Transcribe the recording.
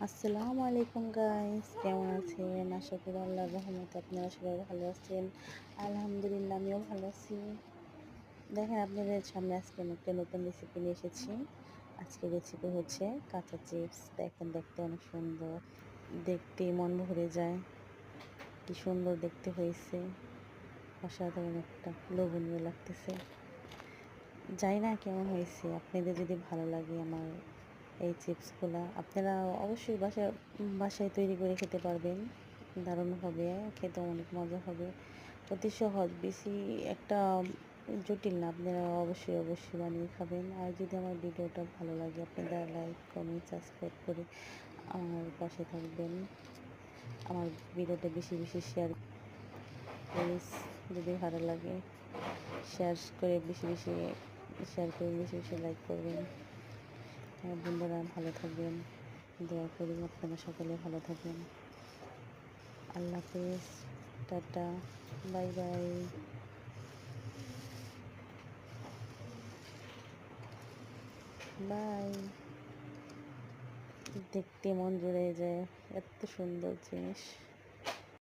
আসসালামু আলাইকুম গাইস, কেমন আছেন? আশা করি আল্লাহর রহমতে আপনারা সবাই ভালো আছেন। আলহামদুলিল্লাহ, আমিও ভালো আছি। দেখেন, আপনাদের সামনে আজকে আমি একটা নতুন রেসিপি নিয়ে এসেছি। আজকের রেসিপি হচ্ছে কাঁচা চিপস। দেখেন, দেখতে অনেক সুন্দর, দেখতে মন ভরে যায়। কি সুন্দর দেখতে হয়েছে, অসাধারণ একটা লোভনীয় লাগতেছে। জানি না কেমন হয়েছে। আপনাদের যদি ভালো লাগে আমার এই চিপসগুলা, আপনারা অবশ্যই বাসায় তৈরি করে খেতে পারবেন। দারুণ হবে, খেতে অনেক মজা হবে। অতি সহজ, বেশি একটা জটিল না। আপনারা অবশ্যই বানিয়ে খাবেন। আর যদি আমার ভিডিওটা ভালো লাগে, আপনারা লাইক, কমেন্ট, সাবস্ক্রাইব করে আমার পাশে থাকবেন। আমার ভিডিওটা বেশি বেশি শেয়ার, প্লিজ। যদি ভালো লাগে শেয়ার করে বেশি বেশি লাইক করবেন। হ্যাঁ বন্ধুরা, ভালো থাকবেন। দোয়া করি আপনারা সকলে ভালো থাকবেন। আল্লাহ হাফেজ, টাটা, বাই বাই। বাই। দেখতে মন জুড়ে যায়, এত সুন্দর জিনিস।